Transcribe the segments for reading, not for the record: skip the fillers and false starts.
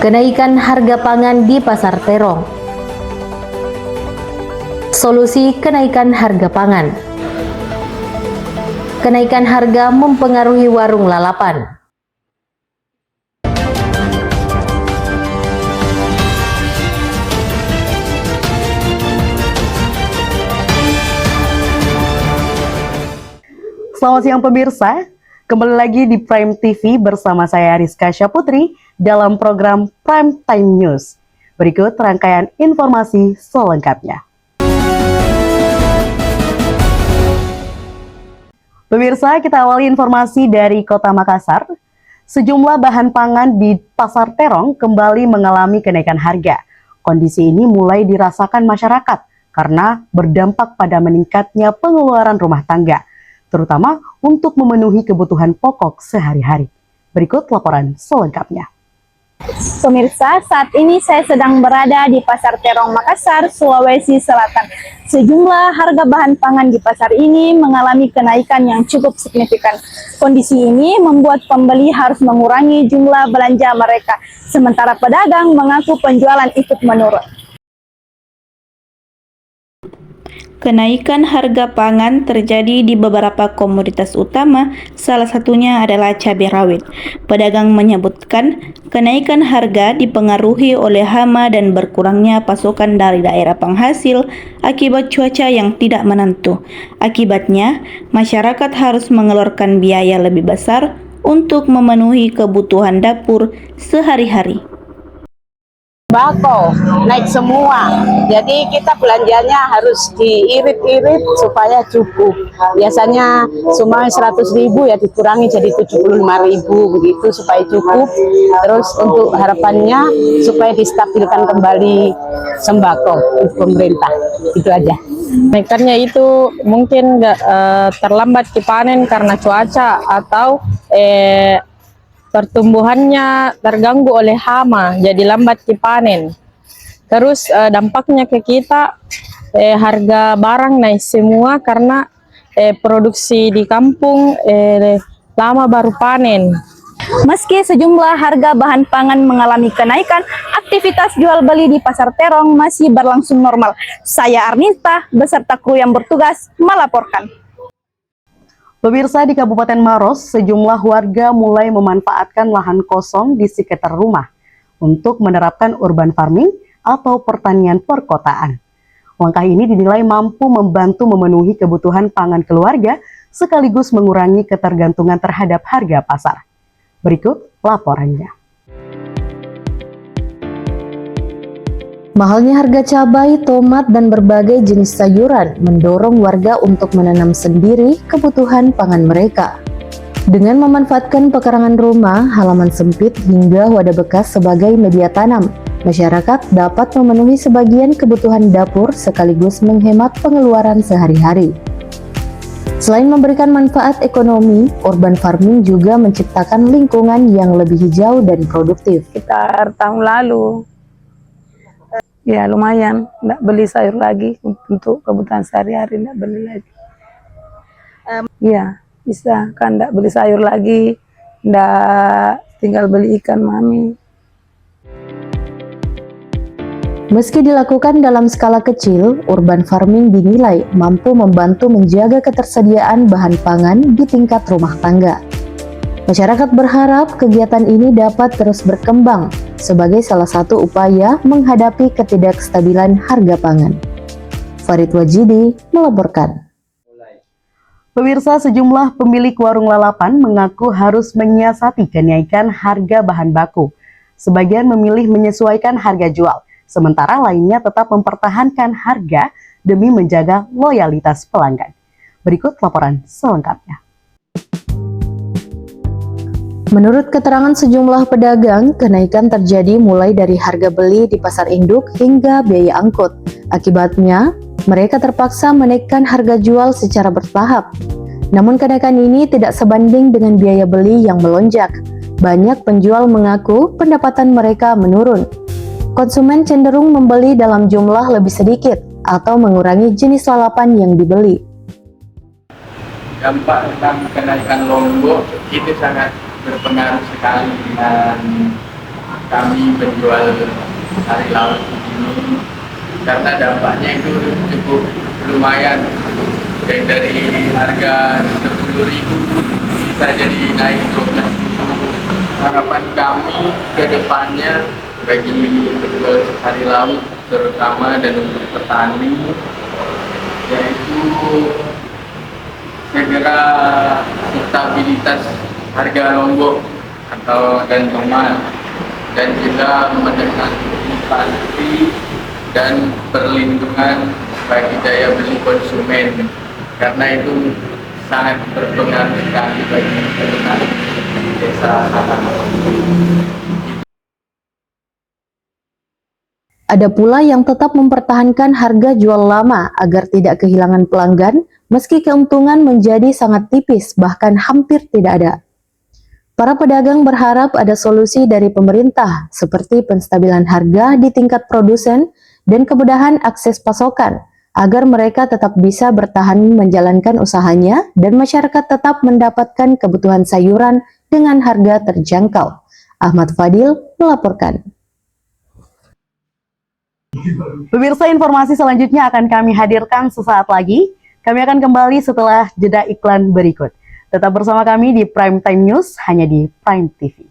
Kenaikan harga pangan di Pasar Terong. Solusi kenaikan harga pangan. Kenaikan harga mempengaruhi warung lalapan. Selamat siang pemirsa, kembali lagi di Prime TV bersama saya Rizka Syaputri dalam program Prime Time News. Berikut rangkaian informasi selengkapnya. Pemirsa, kita awali informasi dari Kota Makassar. Sejumlah bahan pangan di Pasar Terong kembali mengalami kenaikan harga. Kondisi ini mulai dirasakan masyarakat karena berdampak pada meningkatnya pengeluaran rumah tangga, terutama untuk memenuhi kebutuhan pokok sehari-hari. Berikut laporan selengkapnya. Pemirsa, saat ini saya sedang berada di Pasar Terong, Makassar, Sulawesi Selatan. Sejumlah harga bahan pangan di pasar ini mengalami kenaikan yang cukup signifikan. Kondisi ini membuat pembeli harus mengurangi jumlah belanja mereka, sementara pedagang mengaku penjualan ikut menurun. Kenaikan harga pangan terjadi di beberapa komoditas utama, salah satunya adalah cabai rawit. Pedagang menyebutkan kenaikan harga dipengaruhi oleh hama dan berkurangnya pasokan dari daerah penghasil akibat cuaca yang tidak menentu. Akibatnya, masyarakat harus mengeluarkan biaya lebih besar untuk memenuhi kebutuhan dapur sehari-hari. Bako naik semua, jadi kita belanjanya harus diirit-irit supaya cukup. Biasanya cuma 100.000 ya dikurangi jadi 75.000 begitu supaya cukup. Terus untuk harapannya supaya distabilkan kembali sembako untuk pemerintah, itu aja. Kenaikannya itu mungkin terlambat dipanen karena cuaca atau pertumbuhannya terganggu oleh hama, jadi lambat dipanen. Terus dampaknya ke kita, harga barang naik semua karena produksi di kampung lama baru panen. Meski sejumlah harga bahan pangan mengalami kenaikan, aktivitas jual beli di Pasar Terong masih berlangsung normal. Saya Arninta beserta kru yang bertugas melaporkan. Pemirsa, di Kabupaten Maros, sejumlah warga mulai memanfaatkan lahan kosong di sekitar rumah untuk menerapkan urban farming atau pertanian perkotaan. Langkah ini dinilai mampu membantu memenuhi kebutuhan pangan keluarga sekaligus mengurangi ketergantungan terhadap harga pasar. Berikut laporannya. Mahalnya harga cabai, tomat, dan berbagai jenis sayuran mendorong warga untuk menanam sendiri kebutuhan pangan mereka. Dengan memanfaatkan pekarangan rumah, halaman sempit, hingga wadah bekas sebagai media tanam, masyarakat dapat memenuhi sebagian kebutuhan dapur sekaligus menghemat pengeluaran sehari-hari. Selain memberikan manfaat ekonomi, urban farming juga menciptakan lingkungan yang lebih hijau dan produktif. Sekitar tahun lalu, ya lumayan, nggak beli sayur lagi untuk kebutuhan sehari-hari, nggak beli lagi. Ya bisa kan, nggak beli sayur lagi, nggak tinggal beli ikan mami. Meski dilakukan dalam skala kecil, urban farming dinilai mampu membantu menjaga ketersediaan bahan pangan di tingkat rumah tangga. Masyarakat berharap kegiatan ini dapat terus berkembang sebagai salah satu upaya menghadapi ketidakstabilan harga pangan. Farid Wajidi melaporkan. Pemirsa, sejumlah pemilik warung lalapan mengaku harus menyiasati kenaikan harga bahan baku. Sebagian memilih menyesuaikan harga jual, sementara lainnya tetap mempertahankan harga demi menjaga loyalitas pelanggan. Berikut laporan selengkapnya. Menurut keterangan sejumlah pedagang, kenaikan terjadi mulai dari harga beli di pasar induk hingga biaya angkut. Akibatnya, mereka terpaksa menaikkan harga jual secara bertahap. Namun kenaikan ini tidak sebanding dengan biaya beli yang melonjak. Banyak penjual mengaku pendapatan mereka menurun. Konsumen cenderung membeli dalam jumlah lebih sedikit atau mengurangi jenis lalapan yang dibeli. Dampak tentang kenaikan lombok itu sangat berpengaruh sekali dengan kami menjual hari laut ini, karena dampaknya itu cukup lumayan. Dari harga 10.000 bisa jadi naik 12.000. Harapan kami ke depannya bagi penjual hari laut terutama dan untuk petani, yaitu segera stabilitas harga lombok atau dan tomat, dan juga menekan inflasi dan perlindungan bagi daya beli konsumen, karena itu sangat berpengaruh sekali bagi petani di desa Satanah. Ada pula yang tetap mempertahankan harga jual lama agar tidak kehilangan pelanggan, meski keuntungan menjadi sangat tipis, bahkan hampir tidak ada. Para pedagang berharap ada solusi dari pemerintah, seperti penstabilan harga di tingkat produsen dan kemudahan akses pasokan, agar mereka tetap bisa bertahan menjalankan usahanya dan masyarakat tetap mendapatkan kebutuhan sayuran dengan harga terjangkau. Ahmad Fadil melaporkan. Pemirsa, informasi selanjutnya akan kami hadirkan sesaat lagi. Kami akan kembali setelah jeda iklan berikut. Tetap bersama kami di Prime Time News, hanya di Prime TV.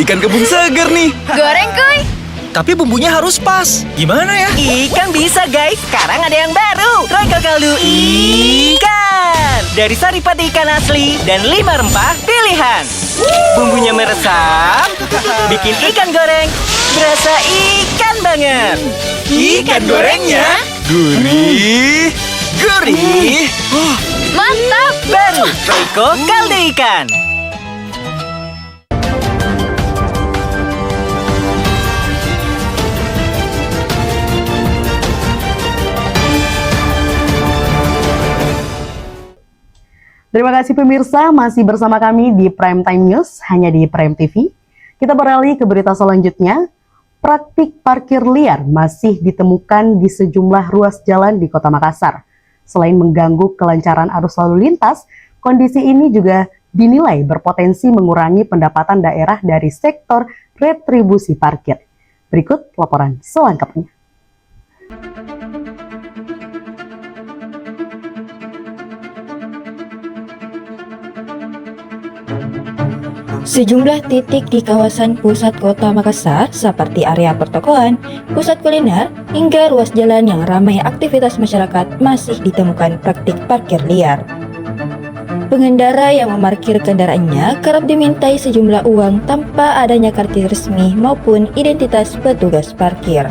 Ikan kembung seger nih. Goreng kuy. Tapi bumbunya harus pas. Gimana ya? Ikan bisa guys. Sekarang ada yang baru. Royco Kaldu ikan. Dari saripati ikan asli dan 5 rempah pilihan. Bumbunya meresap. Bikin ikan goreng berasa ikan banget. Ikan gorengnya gurih. Gurih. Mantap. Baru Royco Kaldu ikan. Terima kasih pemirsa, masih bersama kami di Prime Time News, hanya di Prime TV. Kita beralih ke berita selanjutnya. Praktik parkir liar masih ditemukan di sejumlah ruas jalan di Kota Makassar. Selain mengganggu kelancaran arus lalu lintas, kondisi ini juga dinilai berpotensi mengurangi pendapatan daerah dari sektor retribusi parkir. Berikut laporan selengkapnya. Sejumlah titik di kawasan pusat kota Makassar seperti area pertokoan, pusat kuliner, hingga ruas jalan yang ramai aktivitas masyarakat masih ditemukan praktik parkir liar. Pengendara yang memarkir kendaraannya kerap dimintai sejumlah uang tanpa adanya kartu resmi maupun identitas petugas parkir.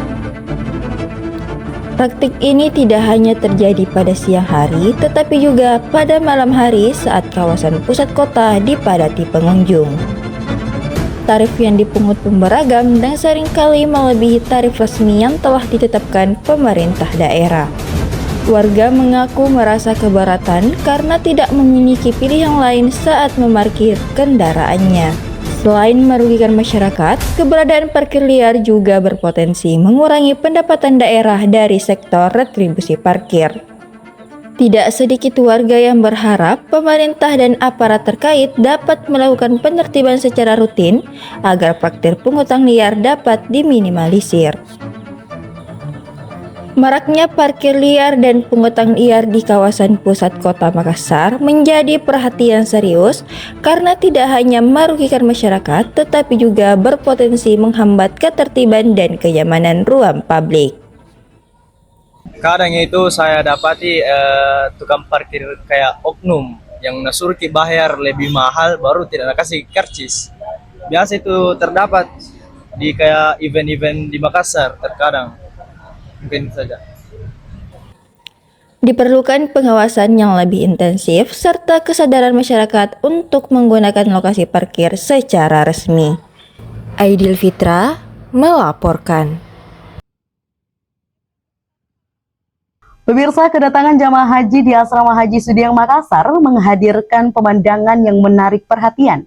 Praktik ini tidak hanya terjadi pada siang hari, tetapi juga pada malam hari saat kawasan pusat kota dipadati pengunjung. Tarif yang dipungut pun beragam dan seringkali melebihi tarif resmi yang telah ditetapkan pemerintah daerah. Warga mengaku merasa keberatan karena tidak memiliki pilihan lain saat memarkir kendaraannya. Selain merugikan masyarakat, keberadaan parkir liar juga berpotensi mengurangi pendapatan daerah dari sektor retribusi parkir. Tidak sedikit warga yang berharap pemerintah dan aparat terkait dapat melakukan penertiban secara rutin agar praktik pungutan liar dapat diminimalisir. Maraknya parkir liar dan pungutan liar di kawasan pusat kota Makassar menjadi perhatian serius karena tidak hanya merugikan masyarakat tetapi juga berpotensi menghambat ketertiban dan kenyamanan ruang publik. Kadang itu saya dapati tukang parkir kayak oknum yang nasuruh bayar lebih mahal baru tidak kasih karcis. Biasa itu terdapat di kayak event-event di Makassar terkadang. Mungkin saja. Diperlukan pengawasan yang lebih intensif serta kesadaran masyarakat untuk menggunakan lokasi parkir secara resmi. Aidil Fitra melaporkan. Pemirsa, kedatangan jamaah haji di Asrama Haji Sudiang Makassar menghadirkan pemandangan yang menarik perhatian.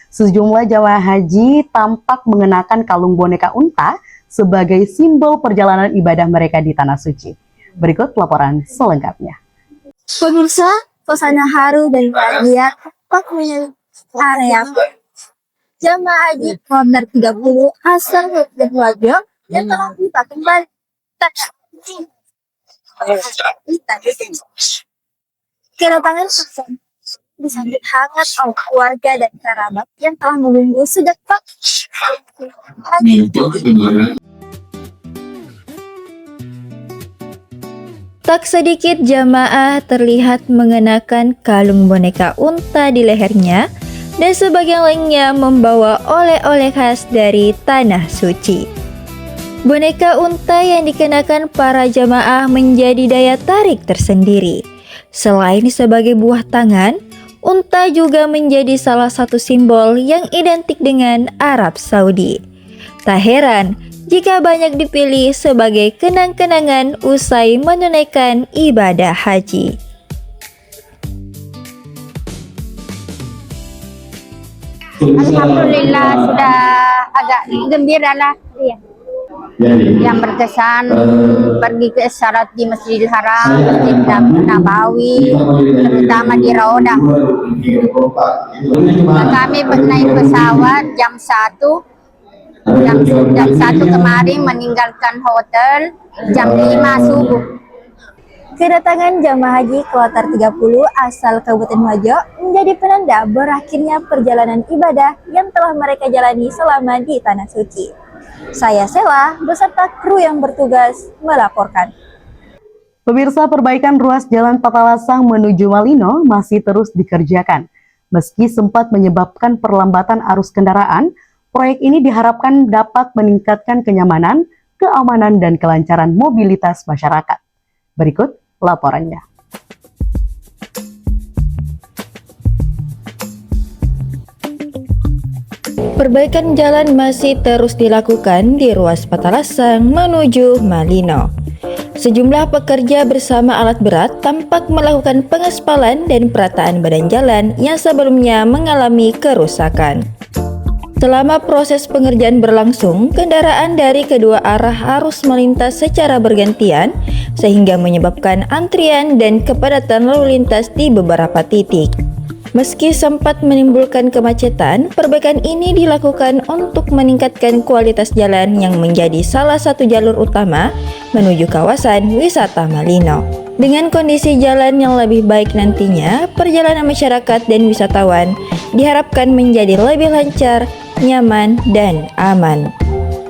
Sejumlah jamaah haji tampak mengenakan kalung boneka unta sebagai simbol perjalanan ibadah mereka di Tanah Suci. Berikut laporan selengkapnya. Pemirsa, suasana haru dan bahagia menyelimuti area jamaah haji kloter 30 asal Kabupaten Wajo yang telah tiba kembali. Kedatangan Susan disambut hangat oleh keluarga dan kerabat yang telah menunggu sejak pagi. Tak sedikit jamaah terlihat mengenakan kalung boneka unta di lehernya dan sebagian lainnya membawa oleh-oleh khas dari Tanah Suci. Boneka unta yang dikenakan para jamaah menjadi daya tarik tersendiri. Selain sebagai buah tangan, unta juga menjadi salah satu simbol yang identik dengan Arab Saudi. Tak heran jika banyak dipilih sebagai kenang-kenangan usai menunaikan ibadah haji. Alhamdulillah sudah agak gembira lah ya. Yang berkesan pergi ke salat di Masjidil Haram, Masjid Nabawi, terutama di Raudah. Kami naik pesawat jam 1 kemarin, meninggalkan hotel jam 5 subuh. Kedatangan jamaah haji kloter 30 asal Kabupaten Wajo menjadi penanda berakhirnya perjalanan ibadah yang telah mereka jalani selama di Tanah Suci. Saya Sela beserta kru yang bertugas melaporkan. Pemirsa, perbaikan ruas Jalan Patalasang menuju Malino masih terus dikerjakan. Meski sempat menyebabkan perlambatan arus kendaraan, proyek ini diharapkan dapat meningkatkan kenyamanan, keamanan, dan kelancaran mobilitas masyarakat. Berikut laporannya. Perbaikan jalan masih terus dilakukan di ruas Patalasang menuju Malino. Sejumlah pekerja bersama alat berat tampak melakukan pengaspalan dan perataan badan jalan yang sebelumnya mengalami kerusakan. Selama proses pengerjaan berlangsung, kendaraan dari kedua arah harus melintas secara bergantian sehingga menyebabkan antrian dan kepadatan lalu lintas di beberapa titik. Meski sempat menimbulkan kemacetan, perbaikan ini dilakukan untuk meningkatkan kualitas jalan yang menjadi salah satu jalur utama menuju kawasan wisata Malino. Dengan kondisi jalan yang lebih baik nantinya, perjalanan masyarakat dan wisatawan diharapkan menjadi lebih lancar, nyaman, dan aman.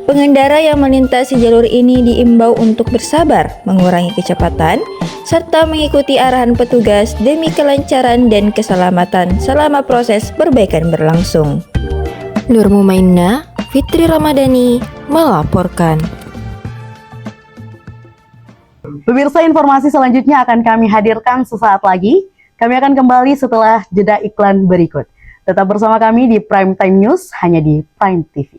Pengendara yang melintasi jalur ini diimbau untuk bersabar, mengurangi kecepatan, serta mengikuti arahan petugas demi kelancaran dan keselamatan selama proses perbaikan berlangsung. Nur Mumaina, Fitri Ramadhani melaporkan. Pemirsa, informasi selanjutnya akan kami hadirkan sesaat lagi. Kami akan kembali setelah jeda iklan berikut. Tetap bersama kami di Prime Time News, hanya di Prime TV.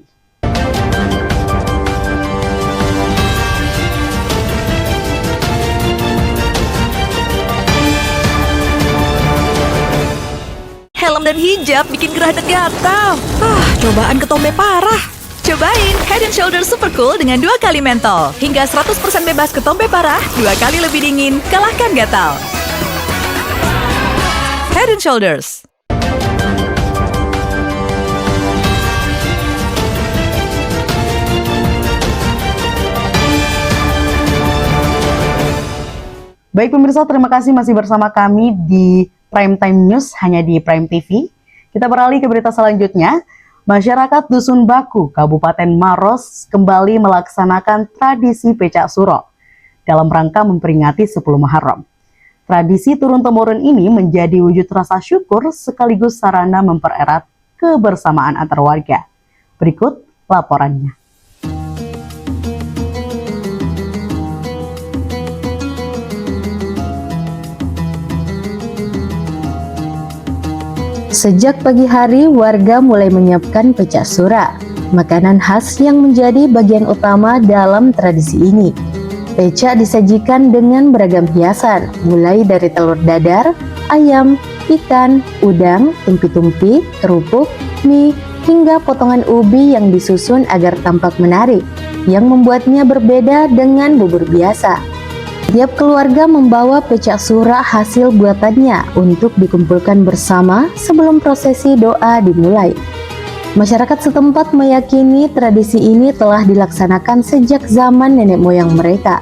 Helm dan hijab bikin gerah dan gatal. Cobaan ketombe parah. Cobain Head & Shoulders Super Cool dengan 2 kali mentol. Hingga 100% bebas ketombe parah, 2 kali lebih dingin, kalahkan gatal. Head & Shoulders. Baik pemirsa, terima kasih masih bersama kami di Prime Time News hanya di Prime TV. Kita beralih ke berita selanjutnya. Masyarakat Dusun Baku, Kabupaten Maros kembali melaksanakan tradisi Pecak Suro dalam rangka memperingati 10 Muharram. Tradisi turun-temurun ini menjadi wujud rasa syukur sekaligus sarana mempererat kebersamaan antar warga. Berikut laporannya. Sejak pagi hari, warga mulai menyiapkan pecak sura, makanan khas yang menjadi bagian utama dalam tradisi ini. Pecak disajikan dengan beragam hiasan, mulai dari telur dadar, ayam, ikan, udang, tumpi-tumpi, kerupuk, mie, hingga potongan ubi yang disusun agar tampak menarik. yang membuatnya berbeda dengan bubur biasa. Tiap keluarga membawa pecak sura hasil buatannya untuk dikumpulkan bersama sebelum prosesi doa dimulai. Masyarakat setempat meyakini tradisi ini telah dilaksanakan sejak zaman nenek moyang mereka.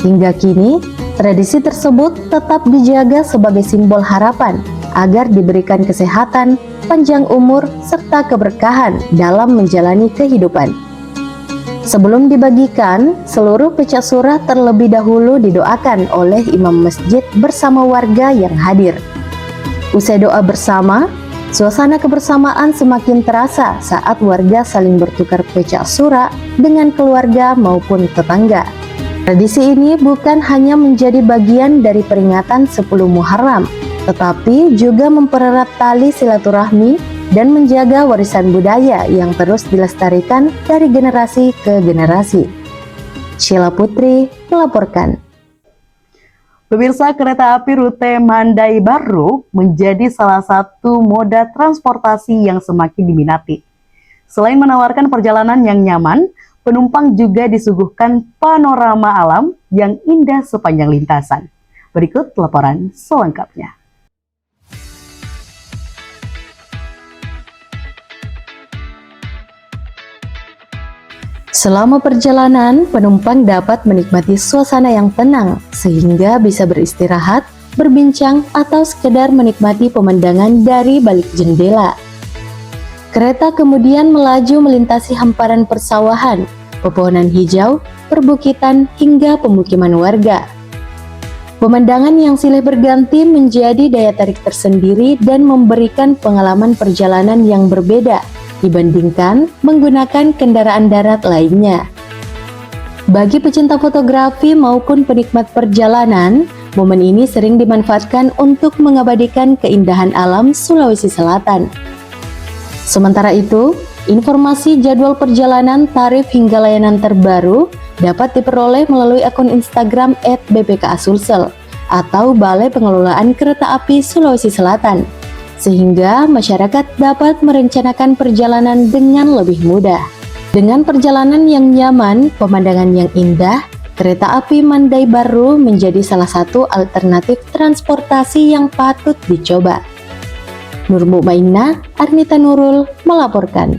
Hingga kini, tradisi tersebut tetap dijaga sebagai simbol harapan agar diberikan kesehatan, panjang umur, serta keberkahan dalam menjalani kehidupan. Sebelum dibagikan, seluruh pecak sura terlebih dahulu didoakan oleh imam masjid bersama warga yang hadir. Usai doa bersama, suasana kebersamaan semakin terasa saat warga saling bertukar pecak sura dengan keluarga maupun tetangga. Tradisi ini bukan hanya menjadi bagian dari peringatan 10 Muharram, tetapi juga mempererat tali silaturahmi dan menjaga warisan budaya yang terus dilestarikan dari generasi ke generasi. Sheila Putri melaporkan. Pemirsa, kereta api rute Mandai Baru menjadi salah satu moda transportasi yang semakin diminati. Selain menawarkan perjalanan yang nyaman, penumpang juga disuguhkan panorama alam yang indah sepanjang lintasan. Berikut laporan selengkapnya. Selama perjalanan, penumpang dapat menikmati suasana yang tenang sehingga bisa beristirahat, berbincang, atau sekedar menikmati pemandangan dari balik jendela. Kereta kemudian melaju melintasi hamparan persawahan, pepohonan hijau, perbukitan, hingga pemukiman warga. Pemandangan yang silih berganti menjadi daya tarik tersendiri dan memberikan pengalaman perjalanan yang berbeda dibandingkan menggunakan kendaraan darat lainnya. Bagi pecinta fotografi maupun penikmat perjalanan, momen ini sering dimanfaatkan untuk mengabadikan keindahan alam Sulawesi Selatan. Sementara itu, informasi jadwal perjalanan, tarif hingga layanan terbaru dapat diperoleh melalui akun Instagram @bpka-sulsel atau Balai Pengelolaan Kereta Api Sulawesi Selatan, sehingga masyarakat dapat merencanakan perjalanan dengan lebih mudah. Dengan perjalanan yang nyaman, pemandangan yang indah, kereta api Mandai Baru menjadi salah satu alternatif transportasi yang patut dicoba. Nur Mukmainah, Arnita Nurul melaporkan.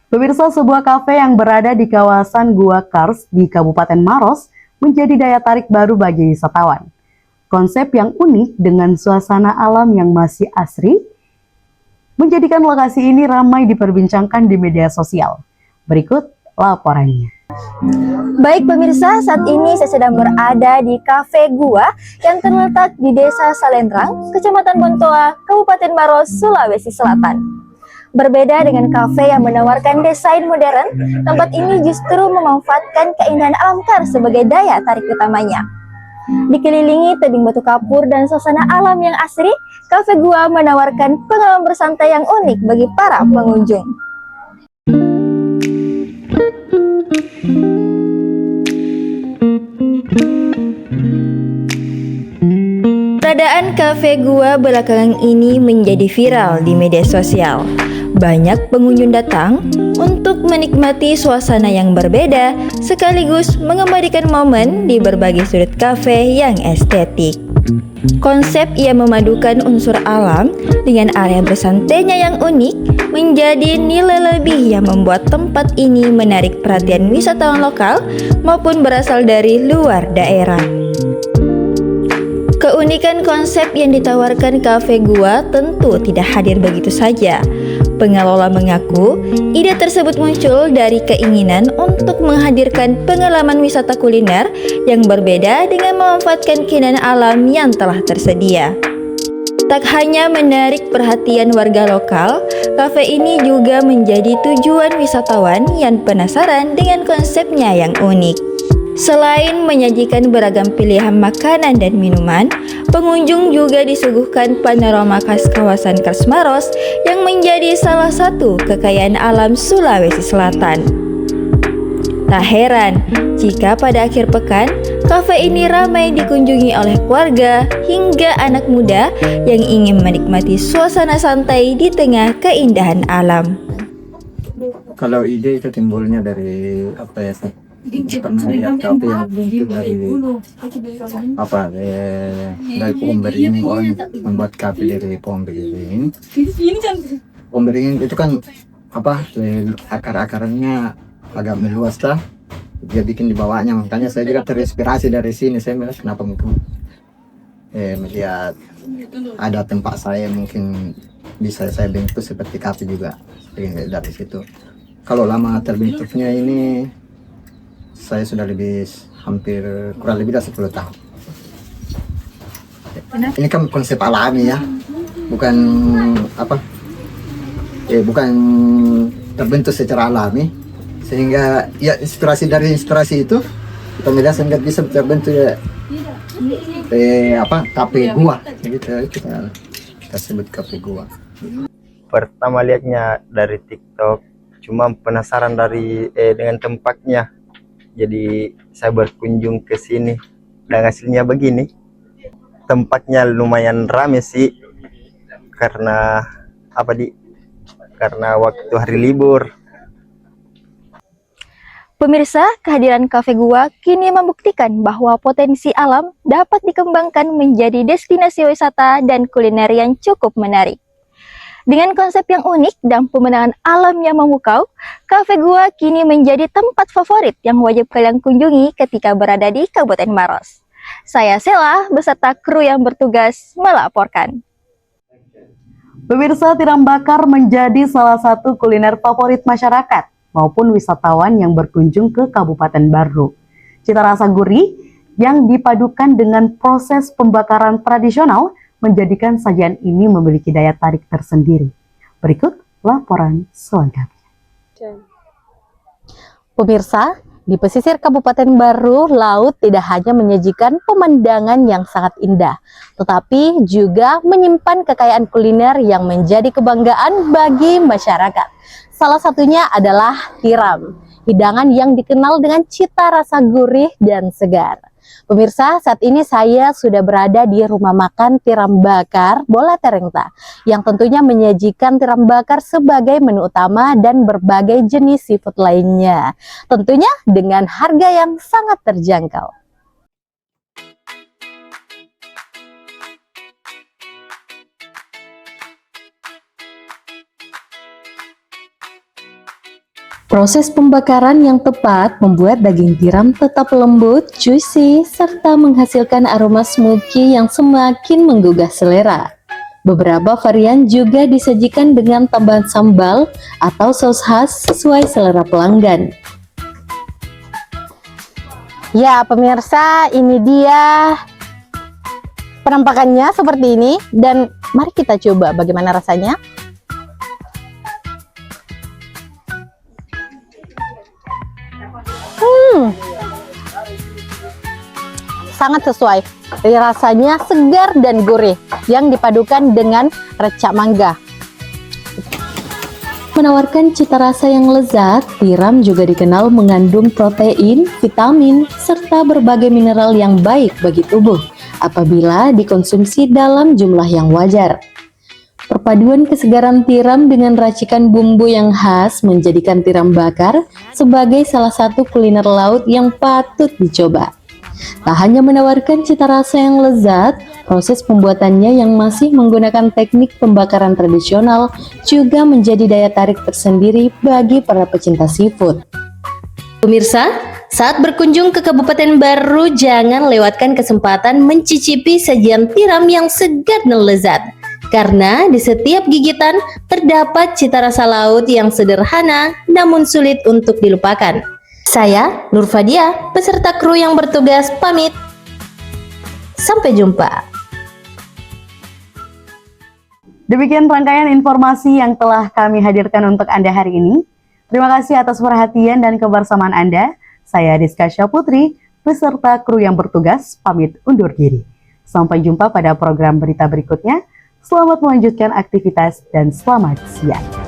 Pemirsa, sebuah kafe yang berada di kawasan Gua Kars di Kabupaten Maros menjadi daya tarik baru bagi wisatawan. Konsep yang unik dengan suasana alam yang masih asri menjadikan lokasi ini ramai diperbincangkan di media sosial. Berikut laporannya. Baik pemirsa, saat ini saya sedang berada di Cafe Gua yang terletak di Desa Salendrang, Kecamatan Bontoa, Kabupaten Maros, Sulawesi Selatan. Berbeda dengan kafe yang menawarkan desain modern, tempat ini justru memanfaatkan keindahan alam Kars sebagai daya tarik utamanya. Dikelilingi tebing batu kapur dan suasana alam yang asri, Cafe Gua menawarkan pengalaman bersantai yang unik bagi para pengunjung. Keberadaan Cafe Gua belakangan ini menjadi viral di media sosial. Banyak pengunjung datang untuk menikmati suasana yang berbeda sekaligus mengabadikan momen di berbagai sudut kafe yang estetik. Konsep yang memadukan unsur alam dengan area bersantainya yang unik menjadi nilai lebih yang membuat tempat ini menarik perhatian wisatawan lokal maupun berasal dari luar daerah. Keunikan konsep yang ditawarkan Cafe Gua tentu tidak hadir begitu saja. Pengelola mengaku, ide tersebut muncul dari keinginan untuk menghadirkan pengalaman wisata kuliner yang berbeda dengan memanfaatkan keindahan alam yang telah tersedia. Tak hanya menarik perhatian warga lokal, kafe ini juga menjadi tujuan wisatawan yang penasaran dengan konsepnya yang unik. Selain menyajikan beragam pilihan makanan dan minuman, pengunjung juga disuguhkan panorama khas kawasan Kars Maros yang menjadi salah satu kekayaan alam Sulawesi Selatan. Tak heran jika pada akhir pekan, kafe ini ramai dikunjungi oleh keluarga hingga anak muda yang ingin menikmati suasana santai di tengah keindahan alam. Kalau ide itu timbulnya dari apa ya? Pernah lihat kafe yang bentuk dari apa? Dari pohon beringin, orang membuat kafe dari pohon beringin. Pohon beringin itu kan apa? Akar-akarnya agak meluas lah. Dia bikin di bawahnya, makanya saya juga terinspirasi dari sini. Saya bilang kenapa mungkin melihat ada tempat saya mungkin bisa saya bentuk seperti kafe juga dari situ. Kalau lama terbentuknya ini saya sudah hampir kurang lebih dari 10 tahun. Ini kan konsep alami ya, bukan apa? Bukan terbentuk secara alami, sehingga ya inspirasi itu kita melihat sehingga bisa terbentuk ya, kafe gua gitu, kita sebut kafe gua. Pertama lihatnya dari TikTok, cuma penasaran dengan tempatnya. Jadi saya berkunjung ke sini dan hasilnya begini. Tempatnya lumayan rame sih karena karena waktu hari libur. Pemirsa, kehadiran Cafe Gua kini membuktikan bahwa potensi alam dapat dikembangkan menjadi destinasi wisata dan kuliner yang cukup menarik. Dengan konsep yang unik dan pemandangan alam yang memukau, Cafe Gua kini menjadi tempat favorit yang wajib kalian kunjungi ketika berada di Kabupaten Maros. Saya Sela beserta kru yang bertugas melaporkan. Pemirsa, tiram bakar menjadi salah satu kuliner favorit masyarakat maupun wisatawan yang berkunjung ke Kabupaten Barru. Cita rasa gurih yang dipadukan dengan proses pembakaran tradisional menjadikan sajian ini memiliki daya tarik tersendiri. Berikut laporan selengkapnya. Pemirsa, di pesisir Kabupaten Barru, laut tidak hanya menyajikan pemandangan yang sangat indah, tetapi juga menyimpan kekayaan kuliner yang menjadi kebanggaan bagi masyarakat. Salah satunya adalah tiram, hidangan yang dikenal dengan cita rasa gurih dan segar. Pemirsa, saat ini saya sudah berada di rumah makan tiram bakar Bola Terengta yang tentunya menyajikan tiram bakar sebagai menu utama dan berbagai jenis seafood lainnya. Tentunya dengan harga yang sangat terjangkau. Proses pembakaran yang tepat membuat daging tiram tetap lembut, juicy, serta menghasilkan aroma smoky yang semakin menggugah selera. Beberapa varian juga disajikan dengan tambahan sambal atau saus khas sesuai selera pelanggan. Ya pemirsa, ini dia penampakannya seperti ini dan mari kita coba bagaimana rasanya. Sangat sesuai, rasanya segar dan gurih yang dipadukan dengan recak mangga. Menawarkan cita rasa yang lezat, tiram juga dikenal mengandung protein, vitamin, serta berbagai mineral yang baik bagi tubuh apabila dikonsumsi dalam jumlah yang wajar. Perpaduan kesegaran tiram dengan racikan bumbu yang khas menjadikan tiram bakar sebagai salah satu kuliner laut yang patut dicoba. Tak hanya menawarkan cita rasa yang lezat, proses pembuatannya yang masih menggunakan teknik pembakaran tradisional juga menjadi daya tarik tersendiri bagi para pecinta seafood. Pemirsa, saat berkunjung ke Kabupaten Barru, jangan lewatkan kesempatan mencicipi sajian tiram yang segar dan lezat. Karena di setiap gigitan terdapat cita rasa laut yang sederhana namun sulit untuk dilupakan. Saya, Nur Fadia, beserta kru yang bertugas pamit. Sampai jumpa. Demikian rangkaian informasi yang telah kami hadirkan untuk Anda hari ini. Terima kasih atas perhatian dan kebersamaan Anda. Saya Rizka Syaputri, beserta kru yang bertugas pamit undur diri. Sampai jumpa pada program berita berikutnya. Selamat melanjutkan aktivitas dan selamat siang.